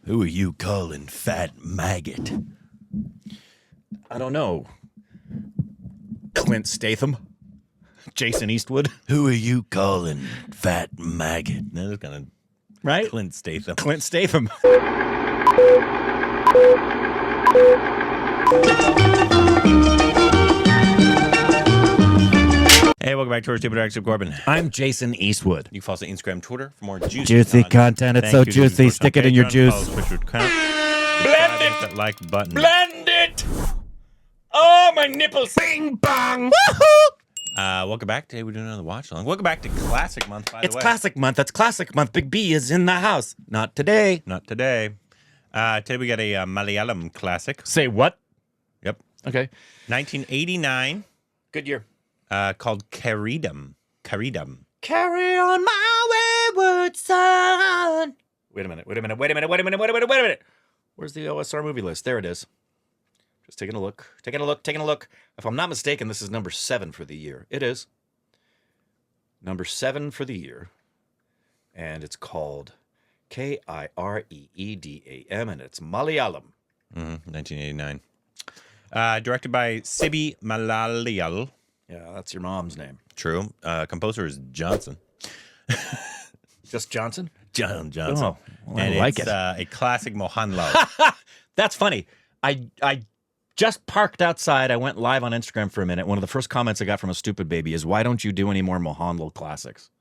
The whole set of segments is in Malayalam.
Who are you calling fat maggot? I don't know. Clint Statham? Jason Eastwood? Who are you calling fat maggot? No, that's kind of right. Clint Statham. Clint Statham. Hey, welcome back to our Stupid Acts of Corbin. I'm Jason Eastwood. You can follow us on Instagram, Twitter for more juicy content. It's so juicy. Stick it in your juice. Blend it. That like button. Blend it. Oh, my nipples. Bing bong. Woohoo! Welcome back. Today we're doing another watch along. Welcome back to Classic Month, by the way. It's Classic Month. That's Classic Month. Big B is in the house. Not today. Not today. Today we got a Malayalam classic. Say what? Yep. Okay. 1989. Good year. Called Kireedam. Kireedam. Carry on my wayward son. Wait a minute. Where's the OSR movie list? There it is. Just taking a look. If I'm not mistaken, this is number 7 for the year. It is. Number 7 for the year. And it's called Kireedam, and it's Malayalam. 1989. Directed by Sibi Malalayal. Yeah, that's your mom's name. True. Composer is Johnson. Just Johnson? John Johnson. Oh, well, and I like it's it. A classic Mohanlal. That's funny. I just parked outside. I went live on Instagram for a minute. One of the first comments I got from a stupid baby is, why don't you do any more Mohanlal classics?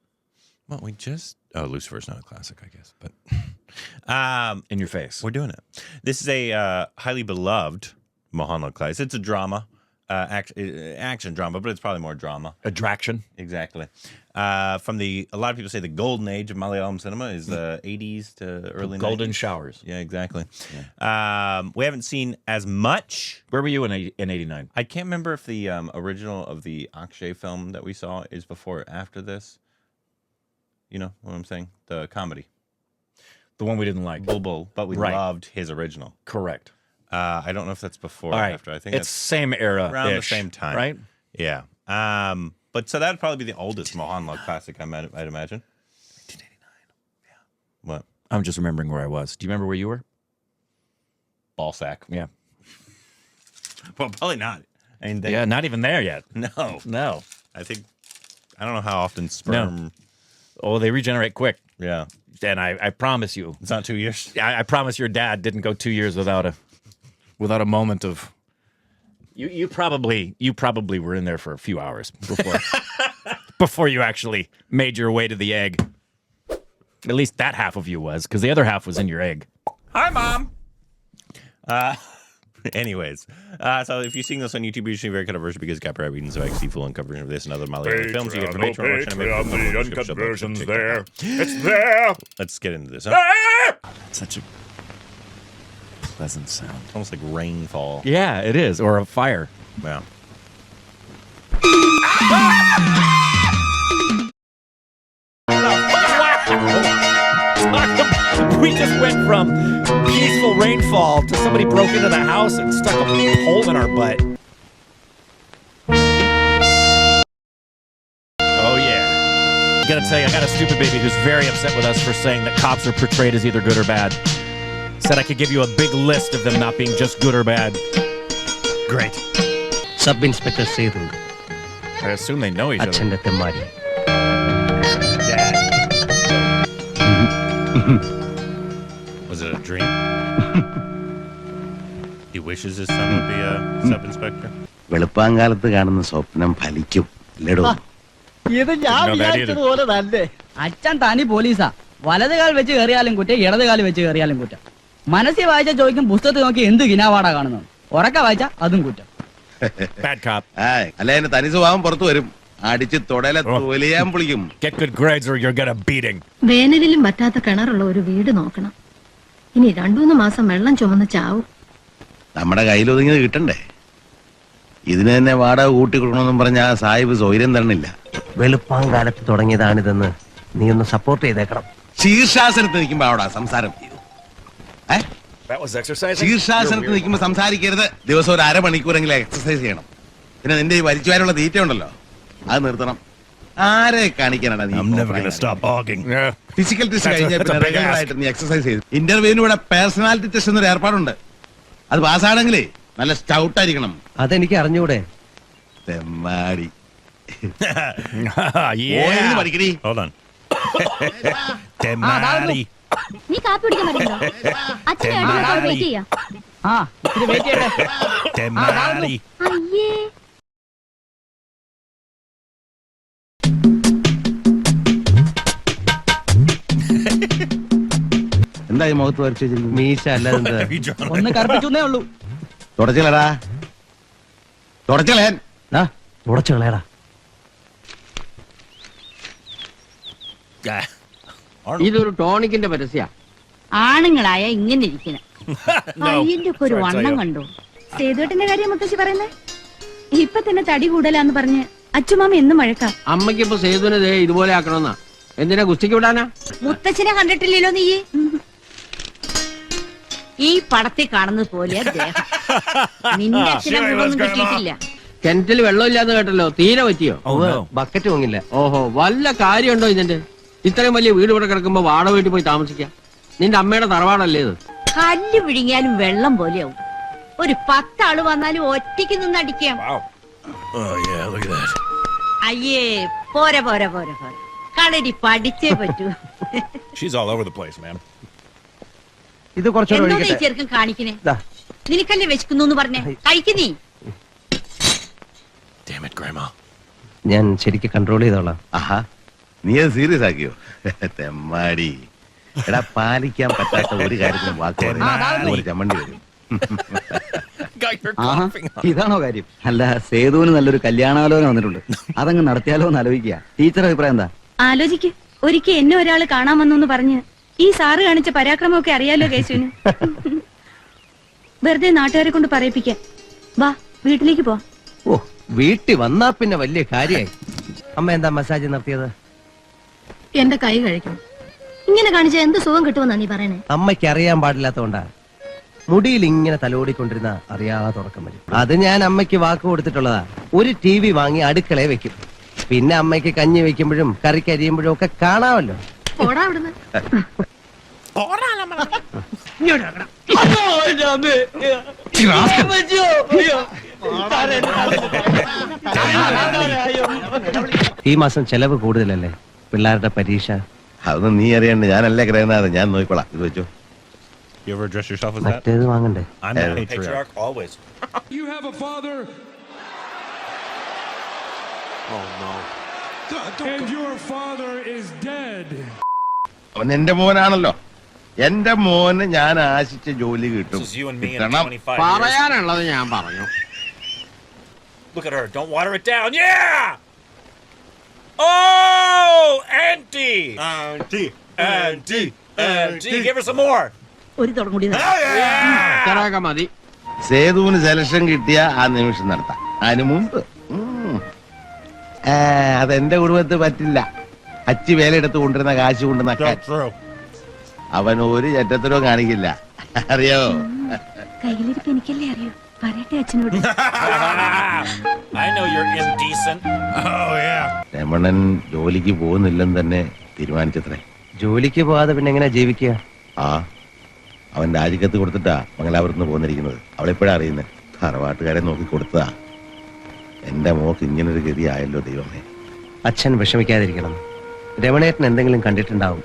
Well, we just... Oh, Lucifer's not a classic, I guess. But in your face. We're doing it. This is a highly beloved Mohanlal classic. It's a drama. Action drama, but it's probably more drama. Attraction. Exactly. From a lot of people say the golden age of Malayalam cinema is the 80s to early 90s. Golden showers. Yeah, exactly. Yeah. We haven't seen as much. Where were you in 89? I can't remember if the original of the Akshay film that we saw is before or after this. You know what I'm saying? The comedy. The one we didn't like. Bulbul, but we loved his original. Correct. I don't know if that's before or after. I think it's same era, around the same time, right? Yeah. But so that'd probably be the oldest Mohanlal classic, I'd imagine. 1989. Yeah. What? I'm just remembering where I was. Do you remember where you were? Ballsack. Yeah. Well, probably not. I mean, yeah, not even there yet. No. I don't know how often sperm. No. Oh, they regenerate quick. Yeah. And I promise you, it's not 2 years. I promise your dad didn't go 2 years without a moment of. You probably were in there for a few hours before you actually made your way to the egg. At least that half of you was, because the other half was in your egg. Hi, Mom. Anyways, so if you're seeing this on YouTube, you're seeing very cut version because copyright readings, so I can see full uncut version of this and other Malayalam films. You get the Patreon, the uncut version's there. It's there. Let's get into this. Huh? Such a pleasant sound. Almost like rainfall. Yeah, it is, or a fire. Wow. We just went from peaceful rainfall to somebody broke into the house and stuck a hole in our butt. Oh, yeah. I gotta tell you, I got a stupid baby who's very upset with us for saying that cops are portrayed as either good or bad. Said I could give you a big list of them not being just good or bad. Great. Sub-Inspector Sethu. I assume they know each other. Achanda Temari. Dad. Was it a dream? He wishes his son would be a sub-inspector. വെളുപ്പാങ്കാലത്ത് കാണുന്ന സ്വപ്നം ഫലിക്കും ലഡോ ഇത് ഞാൻ വിചാരിച്ചതുപോലെ തന്നെ അച്ഛൻ തനി പോലീസാ വലതുകാൽ വെച്ച് കയറിയാലും കുറ്റം ഇടതുകാൽ വെച്ച് കയറിയാലും കുറ്റം മനസ്സിൽ വായിച്ച ചോദിക്കും പുസ്തകത്തിൽ നോക്കി എന്ത് ഗിനാവാടാ കാണുന്നത് ഉറക്ക വായിച്ച അതും കുറ്റം Bad cop. അല്ല എന്നെ തനി സ്വഭാവം പുറത്തു വരും അടിച്ച് തൊടയിലെ തൊലിയാൻ പൊളിക്കും. Get good grades or you'll get a beating. വേനലിലും പറ്റാത്ത കിണറുള്ള ഒരു വീട് നോക്കണം. ഇനി 2-3 മാസം വെള്ളം ചുമന്ന് ചാവും. നമ്മുടെ കയ്യിൽ ഒതുങ്ങിയത് കിട്ടണ്ടേ? ഇതിന് തന്നെ വാടക കൂട്ടി കൊടുക്കണമെന്നും പറഞ്ഞ ആ സാഹിബ് സൗകര്യം തരണില്ല. വെളുപ്പാങ്കാലത്ത് തുടങ്ങിയതാണിതെന്ന് നീ ഒന്ന് സപ്പോർട്ട് ചെയ്തേക്കണം. ശീർഷാസനത്ത് നിൽക്കുമ്പോ അവിടെ സംസാരം ചെയ്തു. ശീർഷാസനത്ത് നിൽക്കുമ്പോ സംസാരിക്കരുത്. ദിവസം ഒരു 1/2 മണിക്കൂറെങ്കിലും എക്സസൈസ് ചെയ്യണം. പിന്നെ നിന്റെ ഈ വലിച്ചുവാരുള്ള തീറ്റ ഉണ്ടല്ലോ, അത് നിർത്തണം. ആരെ കാണിക്കാനാണ് നീ? I'm never gonna stop hogging. Physical test കഴിഞ്ഞാൽ പിന്നെ regular ആയിട്ട് നീ എക്സസൈസ് ചെയ്തു. ഇന്റർവ്യൂവിന് ഇവിടെ പേഴ്സണാലിറ്റി ടെസ്റ്റ് എന്നൊരു ഏർപ്പാടുണ്ട്. അത് പാസ്സാണെങ്കിലേ നല്ല സ്റ്റൗട്ട് ആയിരിക്കണം. അതെനിക്ക് അറിഞ്ഞൂടെ? തെമ്മാടി. Yeah. പഠിക്കടി. Hold on. തെമ്മാടി. നീ കാപ്പി കുടിക്കാൻ പറയുന്നോ? അച്ഛനെ വെയിറ്റ് ചെയ്യാം. ആ ഇത്തിരി വെയിറ്റ് ചെയ്യട്ടെ. തെമ്മാടി. അയ്യേ എന്താ ഈ മുഖത്ത് വരച്ചു വെച്ചിരിക്കുന്നത്? മീശ അല്ലാതെ Have you drawn ഒന്ന് കറുപ്പിച്ചേ ഉള്ളൂ. തുടച്ചില്ലടാ, തുടച്ചളയാൻ. ഉടച്ചു കളയടാ. ഇതൊരു ടോണിക്കിന്റെ പരസ്യ. ആണുങ്ങളായ ഇങ്ങനെ ഇരിക്കണം. അയ്യന്റെ ഒക്കെ ഒരു Sorry, വണ്ണം Tayo. കണ്ടു. സേതുവേട്ടന്റെ കാര്യം മുത്തശ്ശി പറയുന്നേ ഇപ്പൊ തന്നെ തടി കൂടലാന്ന് പറഞ്ഞ് അച്ചുമാമ എന്നും മഴക്കാം. അമ്മയ്ക്ക് ഇപ്പൊ സേതുവിനെ ദേ ഇതുപോലെ ആക്കണമെന്നാ. എന്തിനാ ഗുസ്തിക്ക് വിടാനാ? മുത്തച്ഛനെ കണ്ടിട്ടില്ലല്ലോ നീ. ഈ പടത്തിൽ കാണുന്നത് പോലെ ദേഹം. നിന്റെ അച്ഛനെ മുഖമൊന്നും കിട്ടിയിട്ടില്ല. കിണറ്റിൽ വെള്ളമില്ലാന്ന് കേട്ടല്ലോ, തീരെ പറ്റിയോ? Oh no. ബക്കറ്റ് വാങ്ങില്ല. ഓഹോ, വല്ല കാര്യമുണ്ടോ ഇതിന്റെ? ഇത്രയും വലിയ വീട് ഇവിടെ കിടക്കുമ്പോ വാടക വീട്ടിൽ പോയി താമസിക്കാം. നിന്റെ അമ്മയുടെ തറവാടല്ലേ ഇത്? കല്ല് വിഴുങ്ങിയാലും വെള്ളം പോലെയാവും. ഒരു 10 ആള് വന്നാലും ഒറ്റയ്ക്ക് നിന്ന് അടിക്കാം. Wow. Oh yeah, look at that. അയ്യേ പോരെ പോരെ പോരെ പോരെ, കളരി പഠിച്ചേ പറ്റൂ. She's all over the place, man. ഇത് കുറച്ചുകൂടെ എന്തോന്ന് ഈ ഒഴിക്കട്ടെ. ചെറുക്കൻ കാണിക്കണേ? ദാ. നിനക്കല്ലേ വെച്ചിക്കുന്നു പറഞ്ഞേ, കഴിക്കുന്നീ. Damn it, Grandma. ഞാൻ ശരിക്കും കൺട്രോൾ ചെയ്തോളാം. ആഹാ, നീ അത് സീരിയസ് ആക്കിയോ? തെമ്മാടി. എടാ, പാലിക്കാൻ പറ്റാത്ത ഒരു കാര്യത്തിനും വാക്ക് ഒരു ചമ്മണ്ടി വരും. Got your coughing on. ഇതാണോ കാര്യം? അല്ല, സേതുവിന് നല്ലൊരു കല്യാണാലോചന വന്നിട്ടുണ്ട്. അതങ്ങ് നടത്തിയാലോ എന്ന് ആലോചിക്കുക. ടീച്ചർ അഭിപ്രായം എന്താ? ആലോചിക്ക്. ഒരിക്കൽ എന്നെ ഒരാള് കാണാൻ വന്നു പറഞ്ഞ് ഈ സാറ് കാണിച്ച പരാക്രമമൊക്കെ അറിയാലോ കേശുവിന്. വെറുതെ നാട്ടുകാരെ കൊണ്ട് പറയിപ്പിക്കാൻ. വാ വീട്ടിലേക്ക് പോ. ഓ, വീട്ടിൽ വന്നാ പിന്നെ വലിയ കാര്യമായി. അമ്മ എന്താ മസാജ് നടത്തിയത്? എന്റെ കൈ കഴിക്കണം. ഇങ്ങനെ കാണിച്ചാൽ എന്ത് സുഖം കിട്ടുമെന്നാ നീ പറയണേ? അമ്മയ്ക്ക് അറിയാൻ പാടില്ലാത്തോണ്ടാ. മുടിയിൽ ഇങ്ങനെ തലോടിക്കൊണ്ടിരുന്ന അറിയാതെ ഉറക്കം വരും. അത് ഞാൻ അമ്മയ്ക്ക് വാക്ക് കൊടുത്തിട്ടുള്ളതാ. ഒരു TV വാങ്ങി അടുക്കളയെ വെക്കും. പിന്നെ അമ്മയ്ക്ക് കഞ്ഞി വെക്കുമ്പോഴും കറിക്ക് അരിയുമ്പോഴും ഒക്കെ കാണാമല്ലോ. പോടാ അവിടുന്ന്. ഈ മാസം ചെലവ് കൂടുതലല്ലേ, പിള്ളേരുടെ പരീക്ഷ. അതൊന്നും നീ അറിയണ്ട, ഞാനല്ലേ ഗ്രഹനാഥൻ, ഞാൻ നോക്കിക്കോളാം. ഇത് വെച്ചോ. You ever address yourself as that? മറ്റേത് വാങ്ങണ്ടേ? I'm the patriarch always. You have a father. Oh no. And your father is dead. അവൻ എന്റെ മോനാണല്ലോ. എന്റെ മോന് ഞാൻ ആശിച്ച ജോലി കിട്ടും. This is you and me in കിട്ടണം. 25 years. പറയാനുള്ളത് ഞാൻ പറഞ്ഞു. Look at her. Don't water it down. Yeah! Oh! Auntie! Auntie! Auntie! Auntie! Give her some more! ഒരു തുടം കൂടി ഇത്രയൊക്കെ മതി. സേതുവിന് സെലക്ഷൻ കിട്ടിയ ആ നിമിഷം നടത്താം. അതിന് മുമ്പ് അതെന്റെ കുടുംബത്തിൽ പറ്റില്ല. അച്ചി വേലയെടുത്ത് കൊണ്ടിരുന്ന കാശ് കൊണ്ട് നക്കാൻ അവൻ ഒരു ചറ്റത്തരവും കാണിക്കില്ല. അറിയാവോ? കയ്യിലിരിപ്പ് എനിക്കല്ലേ അറിയൂ. പറയട്ടെ അച്ഛനോട്. I know you're indecent. Oh yeah. Ramanan ജോലിക്ക് പോകുന്നില്ലെന്ന് തന്നെ തീരുമാനിച്ചത്രേ. ജോലിക്ക് പോവാതെ പിന്നെ എങ്ങനെ ജീവിക്കുക? ആ, അവൻ രാജിക്കത്ത് കൊടുത്തിട്ടാ മംഗലാപുരത്ത് പോന്നിരിക്കുന്നത്. അവളെപ്പോഴാ അറിയുന്നത്? തറവാട്ടുകാരെ നോക്കി കൊടുത്തതാ. എന്റെ മോക്ക് ഇങ്ങനൊരു ഗതി ആയല്ലോ ദൈവമേ. അച്ഛൻ വിഷമിക്കാതിരിക്കണം. രമണേട്ടൻ എന്തെങ്കിലും കണ്ടിട്ടുണ്ടാവും.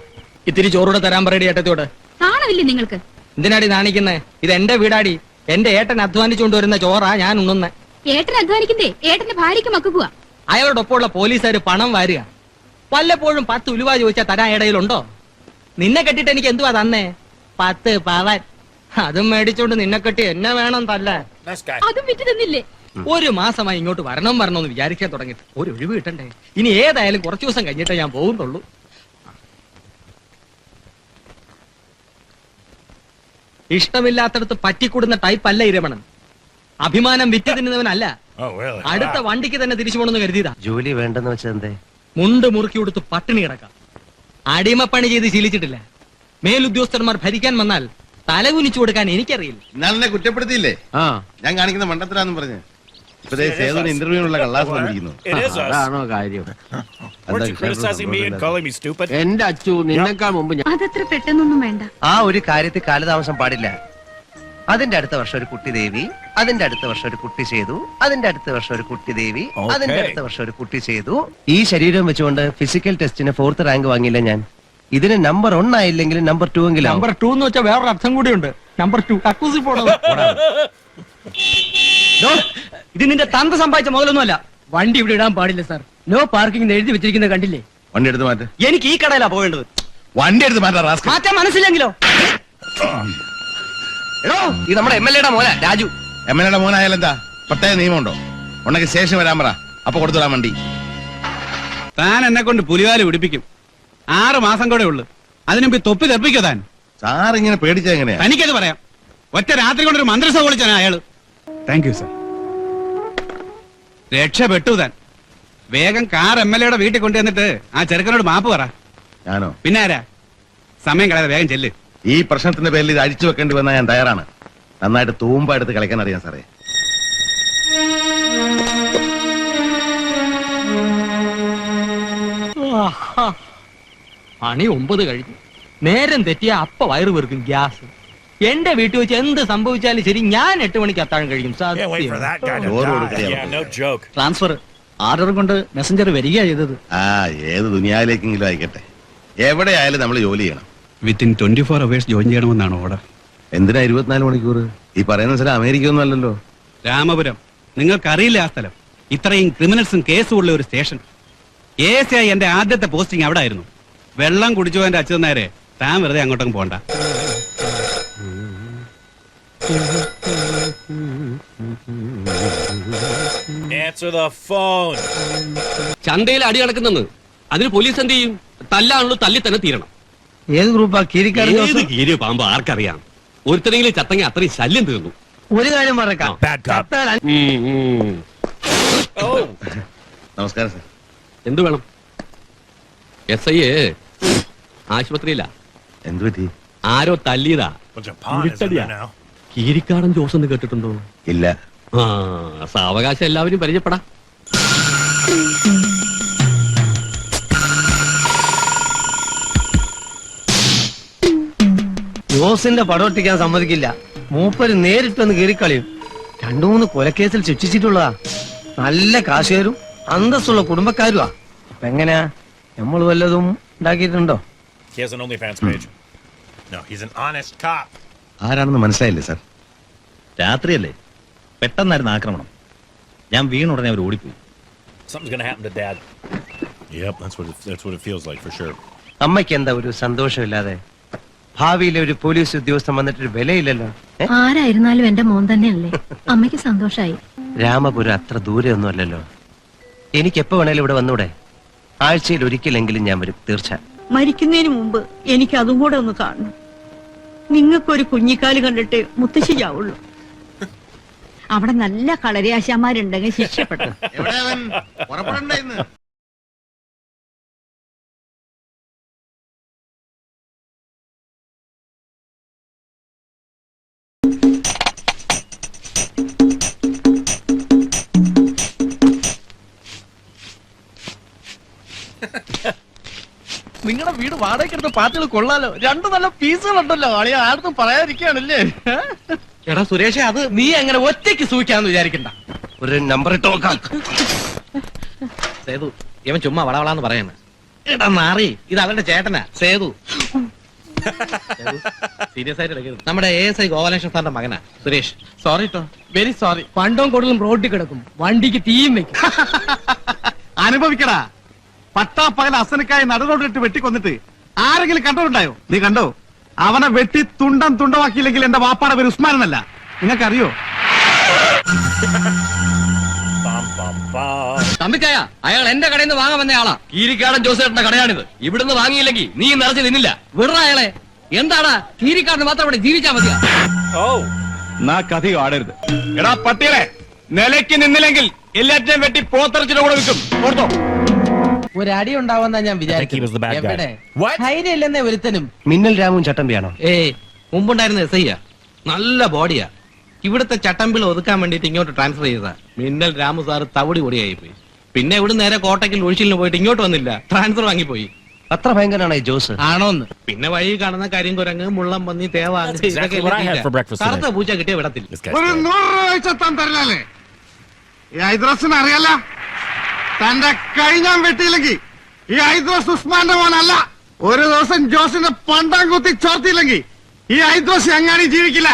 ഇത്തിരി ചോറൂടെ തരാൻ പറയടി ഏട്ടത്തിയോട്. നാണമില്ലേ നിങ്ങൾക്ക്? എന്തിനാടി നാണിക്കുന്നേ? ഇത് എന്റെ വീടാടി. എന്റെ ഏട്ടൻ അധ്വാനിച്ചുകൊണ്ട് വരുന്ന ചോറാ ഞാൻ ഉണ്ണുന്നേ. ഏട്ടൻ അധ്വാനിക്കണ്ടേ? ഏട്ടന്റെ ഭാര്യയ്ക്ക് മക്കുക. അയാളോടൊപ്പമുള്ള പോലീസുകാര് പണം വാരുക. വല്ലപ്പോഴും 10 ഉലുവ ചോദിച്ചാൽ തരാൻ ഇടയിലുണ്ടോ? നിന്നെ കെട്ടിട്ട് എനിക്ക് എന്തുവാ തന്നേ? 10 പവൻ. അതും മേടിച്ചോണ്ട് നിന്നെ കെട്ടി എന്നെ വേണം തല്ല. Nice guy. അതും വിറ്റ് തന്നില്ലേ? ഒരു മാസമായി ഇങ്ങോട്ട് വരണമെന്ന് വിചാരിക്കാൻ തുടങ്ങിയിട്ട് ഒരു ഒഴിവ് കിട്ടണ്ടേ? ഇനി ഏതായാലും കുറച്ചു ദിവസം കഴിഞ്ഞിട്ടേ ഞാൻ പോകുന്നുള്ളൂ. ഇഷ്ടമില്ലാത്തടത്ത് പറ്റിക്കൂടുന്ന ടൈപ്പ് അല്ല ഈ രമണൻ. അഭിമാനം വിറ്റ് തിന്നുന്നവനല്ല. Oh really? അടുത്ത വണ്ടിക്ക് തന്നെ തിരിച്ചു പോണെന്ന് കരുതിയതാ. ജോലി വേണ്ടെന്ന് വെച്ചത് എന്തേ? മുണ്ട് മുറുക്കി കൊടുത്ത് പട്ടിണി കിടക്കാം. അടിമപ്പണി ചെയ്ത് ശീലിച്ചിട്ടില്ല. മേലുദ്യോഗസ്ഥന്മാർ ഭരിക്കാൻ വന്നാൽ തലകുനിച്ചു കൊടുക്കാൻ എനിക്കറിയില്ല. ഇന്നാളെന്നെ കുറ്റപ്പെടുത്തിയില്ലേ ആ, ഞാൻ കാണിക്കുന്ന മണ്ടത്തരാന്നും പറഞ്ഞ്? ഇപ്പതേ സേതുവിന് ഇന്റർവ്യൂവിനുള്ള കള്ളാസ് വന്നിരിക്കുന്നു. അതാണോ കാര്യം? എന്റെ അച്ചു നിന്നെക്കാൾ മുമ്പ് അതത്ര പെട്ടെന്നൊന്നും വേണ്ട. ആ ഒരു കാര്യത്തിൽ കാലതാമസം പാടില്ല. അതിന്റെ അടുത്ത വർഷം ഒരു കുട്ടി ദേവി, അതിന്റെ അടുത്ത വർഷം ഒരു കുട്ടി ചെയ്തു, അതിന്റെ അടുത്ത വർഷം ഒരു കുട്ടി ദേവി, അതിന്റെ അടുത്ത വർഷം ഒരു കുട്ടി ചെയ്തു. ഈ ശരീരം വെച്ചുകൊണ്ട് ഫിസിക്കൽ ടെസ്റ്റിന് 4th റാങ്ക് വാങ്ങിയില്ല ഞാൻ. ഇതിന് നമ്പർ 1 ആയില്ലെങ്കിലും നമ്പർ 2 എങ്കിലും. നമ്പർ 2 എന്ന് വെച്ചാൽ വേറൊരു അർത്ഥം കൂടിയുണ്ട്. നമ്പർ 2 അക്കൂസി പോണത്. ഇത് നിന്റെ തന്ത സമ്പാദിച്ച മുതലൊന്നുമല്ല. വണ്ടി ഇവിടെ ഇടാൻ പാടില്ല സാർ. നോ പാർക്കിംഗ് എഴുതി വെച്ചിരിക്കുന്നത് കണ്ടില്ലേ? വണ്ടി എടുത്ത് മാറ്റ. എനിക്ക് ഈ കടയിലാ പോകേണ്ടത്. വണ്ടി എടുത്ത് മാറ്റാ. മാറ്റാൻ മനസ്സിലെങ്കിലോ? ഇത് നമ്മുടെ MLA യുടെ മോന രാജു. MLA യുടെ മോനായാലും എന്താ പ്രത്യേക നിയമമുണ്ടോ? ഉണ്ടെങ്കിൽ സ്റ്റേഷൻ വരാൻ പറ, അപ്പൊ കൊടുത്തിടാൻ വണ്ടി. താൻ എന്നെ കൊണ്ട് പുലിവാല് പിടിപ്പിക്കും. 6 മാസം കൂടെ ഉള്ളു. അതിനുമ്പ് തൊപ്പി തെറിപ്പിക്കോ താൻ? സാർ ഇങ്ങനെ പേടിച്ചാ എങ്ങനെയാ? തനിക്കത് പറയാം. ഒറ്റ രാത്രി കൊണ്ടൊരു മന്ത്രിസഭ വിളിച്ചാണ് അയാള്. Thank you sir. രക്ഷപ്പെട്ടു താൻ. വേഗം കാർ MLA യുടെ വീട്ടിൽ കൊണ്ടുവന്നിട്ട് ആ ചെറുക്കനോട് മാപ്പ് പറ. ഞാനോ? പിന്നെ ആരാ? സമയം കളയാതെ വേഗം ചെല്ല്. ഈ പ്രശ്നത്തിന്റെ പേരിൽ ഇത് അഴിച്ചു വെക്കേണ്ടി വന്നാൽ ഞാൻ തയ്യാറാണ്. നന്നായിട്ട് തൂമ്പ എടുത്ത് കളിക്കാൻ അറിയാം സാറേ. മണി 9 കഴിഞ്ഞു. നേരം തെറ്റിയ അപ്പ വയറ് വെറുക്കും ഗ്യാസ്. എന്റെ വീട്ടിൽ വെച്ച് എന്ത് സംഭവിച്ചാലും ശരി, ഞാൻ 8 മണിക്ക് അത്താഴം കഴിയും. ട്രാൻസ്ഫർ ആർഡർ കൊണ്ട് മെസ്സഞ്ചർ വരികയാ ചെയ്തത്. ആ ഏത് ദുനിയാവിലേക്കെങ്കിലും ആയിക്കട്ടെ, എവിടെയായാലും നമ്മൾ ജോലി ചെയ്യണം. വിത്തിൻ 24 hours ജോയിൻ ചെയ്യണമെന്നാണ് ഓർഡർ. എന്തിനാ 24 മണിക്കൂർ? ഈ പറയുന്ന സ്ഥലം അമേരിക്ക ഒന്നും അല്ലല്ലോ. രാമപുരം. നിങ്ങൾക്കറിയില്ല ആ സ്ഥലം. ഇത്രയും ക്രിമിനൽസും കേസും ഉള്ള ഒരു സ്റ്റേഷൻ. ASI എന്റെ ആദ്യത്തെ പോസ്റ്റിംഗ് അവിടെ ആയിരുന്നു. വെള്ളം കുടിച്ചു എന്റെ അച്ഛൻ നേരെ. താൻ വെറുതെ അങ്ങോട്ടും പോണ്ട. ചന്തയിൽ അടി നടക്കുന്നെന്ന് അതിന് പോലീസ് എന്ത് ചെയ്യും? തല്ലാണല്ലോ, തല്ലി തന്നെ തീരണം. ഏത് ഗ്രൂപ്പാ? കീരി പാമ്പ് ആർക്കറിയാം. ഒരുത്തരെങ്കിലും ചത്തങ്ങി അത്രയും ശല്യം തീർന്നു. ഒരു കാര്യം പറയാം. നമസ്കാരം സാർ. എന്തു വേണം? SI ആശുപത്രിയില്ല. എന്തു പറ്റി? ആരോ തല്ലിയതാ. കീരിക്കാടൻ ജോസ് എന്ന് കേട്ടിട്ടുണ്ടോ? ഇല്ല. ആ സാവകാശം എല്ലാവരും പരിചയപ്പെടാം. ജോസിന്റെ പടമൊട്ടിക്കാൻ സമ്മതിക്കില്ല. മൂപ്പര് നേരിട്ടൊന്ന് കീറിക്കളിയും. 2-3 കൊലക്കേസിൽ ശിക്ഷിച്ചിട്ടുള്ളതാ. നല്ല കാശുകാരും അന്തസ്സുള്ള കുടുംബക്കാരുവാ. അപ്പൊ എങ്ങനെയാ, നമ്മൾ വല്ലതും ഉണ്ടാക്കിയിട്ടുണ്ടോ? ആരാണെന്ന് മനസ്സിലായില്ലേ സാർ? രാത്രിയല്ലേ, പെട്ടെന്നായിരുന്നു ആക്രമണം. ഞാൻ വീണുടനെ അവർ ഓടിപ്പോയി. അമ്മയ്ക്ക് എന്താ ഒരു സന്തോഷമില്ലാതെ? ഭാവിയിലെ ഒരു പോലീസ് ഉദ്യോഗസ്ഥൻ വന്നിട്ടൊരു വിലയില്ലല്ലോ. ആരായിരുന്നാലും എന്റെ മോൻ തന്നെയല്ലേ. അമ്മയ്ക്ക് സന്തോഷായി. രാമപുരം അത്ര ദൂരെ ഒന്നും അല്ലല്ലോ. എനിക്ക് എപ്പോ വേണേലും ഇവിടെ വന്നൂടെ? ആഴ്ചയിൽ ഒരിക്കലെങ്കിലും ഞാൻ വരും, തീർച്ച. മരിക്കുന്നതിന് മുമ്പ് എനിക്ക് അതും കൂടെ ഒന്ന് കാണണം. നിങ്ങൾക്കൊരു കുഞ്ഞിക്കാല് കണ്ടിട്ട് മുത്തശ്ശി ചാവുള്ളൂ. അവിടെ നല്ല കളരിയാശാന്മാരുണ്ടെങ്കിൽ ശിക്ഷപ്പെട്ടു. നിങ്ങളുടെ വീട് വാടകയ്ക്കെടുത്ത പാട്ടുകൾ കൊള്ളാലോ. 2 നല്ല പീസുകളുണ്ടല്ലോ. അളിയ ആർക്കും പറയാതിരിക്കുകയാണല്ലേ. എടാ സുരേഷ്, അത് നീ അങ്ങനെ ഒറ്റയ്ക്ക് സൂക്ഷിക്കാന്ന് വിചാരിക്കണ്ട. ഒരു നമ്പർ ഇട്ട് നോക്കാം. സേതു, ഇവൻ ചുമ്മാ വളവളാന്ന് പറയുന്നത്. എടാ നാറി, ഇത് അവന്റെ ചേട്ടനാ സേതു. സീരിയസ് ആയിട്ട് എടുക്കരുത്. നമ്മുടെ ASI ഗോപാലകൃഷ്ണൻ സാറിന്റെ മകനാ സുരേഷ്. സോറി കേട്ടോ, വെരി സോറി. പണ്ടവും കൂടുതലും റോഡിൽ കിടക്കും, വണ്ടിക്ക് തീയും വെക്കും. അനുഭവിക്കടാ. പട്ടാപ്പകൽ അസനക്കായി നടുറോഡിട്ട് വെട്ടിക്കൊന്നിട്ട് ആരെങ്കിലും കണ്ടോണ്ടായോ? നീ കണ്ടോ? അവനെ വെട്ടി തുണ്ടമാക്കിയില്ലെങ്കിൽ എന്റെ വാപ്പാടെ പേര് ഉസ്മാൻ എന്നല്ല. നിങ്ങൾക്കറിയോ? തമ്പിക്കായ, അയാൾ എന്റെ കടയിൽ നിന്ന് വാങ്ങാൻ വന്ന ആളാ. കീരിക്കാടൻ ജോസേട്ടന്റെ കടയാണിത്. ഇവിടുന്ന് വാങ്ങിയില്ലെങ്കിൽ നീ നിറച്ച് നിന്നില്ല. വിടറ അയാളെ. എന്താടാ, കീരിക്കാടന് മാത്രം ഇവിടെ ജീവിച്ചാ മതിയാ? കഥ ആടരുത്. എടാ പട്ടികളെ, നിലയ്ക്ക് നിന്നില്ലെങ്കിൽ എല്ലാറ്റിനെയും വെട്ടി പോത്തിറച്ചിന്റെ കൂടെ വിൽക്കും. ഓർത്തോ? ഒരടി ഉണ്ടാവുന്ന ഞാൻ വിചാരിച്ചു. ധൈര്യമില്ലെന്നേ ഒരുത്തനും. മിന്നൽ രാമും ചട്ടമ്പിയാണോ? മുമ്പുണ്ടായിരുന്ന SI നല്ല ബോഡിയാ. ഇവിടുത്തെ ചട്ടമ്പിൽ ഒതുക്കാൻ വേണ്ടിട്ട് ഇങ്ങോട്ട് ട്രാൻസ്ഫർ ചെയ്തതാ. മിന്നൽ രാമു സാറ് തവിടി പൊടിയായി പോയി. പിന്നെ ഇവിടെ നേരെ കോട്ടയ്ക്കൽ ഒഴിച്ചിലിന് പോയിട്ട് ഇങ്ങോട്ട് വന്നില്ല, ട്രാൻസ്ഫർ വാങ്ങിപ്പോയി. അത്ര ഭയങ്കരനാണ് ഈ ജോസ്. ആണോന്ന്. പിന്നെ വഴി കാണുന്ന കരിങ്കുരങ്ങ്, മുള്ളം പന്നി, തേവാ, കറുത്ത പൂച്ച കിട്ടിയ വിടത്തില്ല. ഒരു 100 രൂപ വെച്ചെത്താൻ തരില്ലേ? ഈ ഐദ്രസിന് അറിയാല, തന്റെ കൈ ഞാൻ വെട്ടിയില്ലെങ്കിൽ ഈ ഐദ്രസ് ഉസ്മാന്റെ മോനല്ല. ഒരു ദിവസം ജോസിന്റെ പണ്ടാം കുത്തി ചോർത്തിയില്ലെങ്കിൽ ഈ ഐദ്രസ് എങ്ങാനും ജീവിക്കില്ല.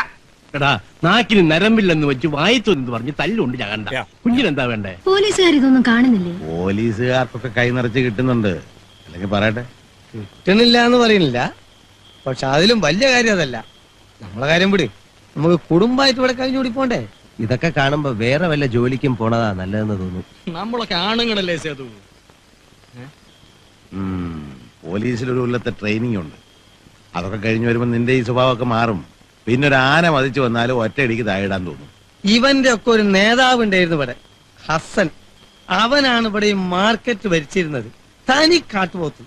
എടാ, നാക്കിന് നരമ്പില്ലെന്ന് വെച്ച് വായിത്തു എന്ന് പറഞ്ഞ് തല്ലുണ്ട് ഞാൻ കണ്ട. കുഞ്ഞിനെന്താ വേണ്ടേ? പോലീസുകാർ ഇതൊന്നും കാണുന്നില്ലേ? പോലീസുകാർക്കൊക്കെ കൈ നിറച്ച് കിട്ടുന്നുണ്ട്. അല്ലെങ്കിൽ പറയട്ടെ, കിട്ടുന്നില്ല എന്ന് പറയുന്നില്ല. പക്ഷെ അതിലും വലിയ കാര്യം അതല്ല. നമ്മളെ കാര്യം വിട്, നമുക്ക് കുടുംബമായിട്ട് ഇവിടെ കഴിഞ്ഞുകൂടി പോണ്ടേ. ഇതൊക്കെ കാണുമ്പോ വേറെ വല്ല ജോലിക്കും പോണതാ നല്ലതെന്ന് തോന്നുന്നു. നമ്മളൊക്കെ ആണുങ്ങളല്ലേ സേതു? പോലീസിലൊരു കൊല്ലത്തെ ട്രെയിനിങ് ഉണ്ട്. അതൊക്കെ കഴിഞ്ഞ് വരുമ്പോ നിന്റെ ഈ സ്വഭാവമൊക്കെ മാറും. പിന്നെ ഒരു ആന മതിച്ചു വന്നാലും ഒറ്റയടിക്ക് താഴെടാൻ തോന്നും. ഇവന്റെ ഒക്കെ ഒരു നേതാവ് ഉണ്ടായിരുന്നു ഇവിടെ, ഹസൻ. അവനാണ് ഇവിടെ ഈ മാർക്കറ്റ് ഭരിച്ചിരുന്നത്. തനി കാട്ടുപോത്ത്.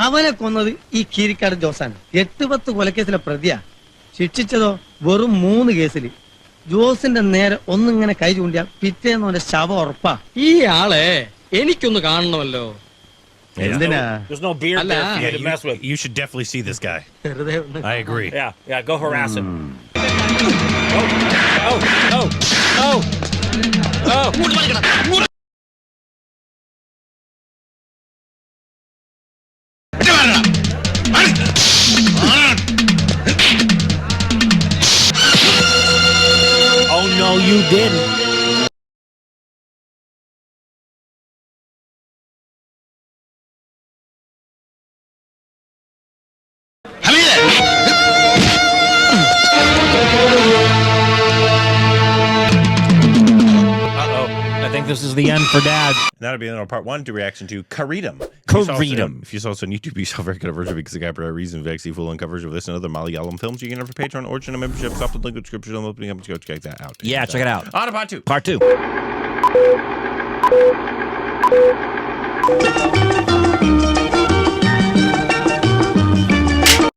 അവനെ കൊന്നത് ഈ കീരിക്കാട് ജോസാണ്. 8-10 കൊലക്കേസിലെ പ്രതിയാ. ശിക്ഷിച്ചതോ വെറും 3 കേസിൽ. ജോസിന്റെ നേരെ ഒന്നിങ്ങനെ കൈ ചൂണ്ടിയാൽ പിറ്റേന്ന് അവന്റെ ശവം ഉറപ്പാ. ഈ ആളെ എനിക്കൊന്ന് കാണണമല്ലോ. എന്തിനാ? There's no beard there for you to mess with. You should definitely see this guy. I agree. Yeah, go harass him. Oh no, you didn't. I think this is the end for Dad. And that'll be another part 1 to reaction to Kireedam. Kireedam. If you saw us on YouTube, you saw a very good version because the guy for a reason Vexy full on coverage of this and other Malayalam films. You can have a Patreon origin and membership. Stop the link in the description. I'm opening up to go check that out. Yeah, check it out. On to part 2. Part 2.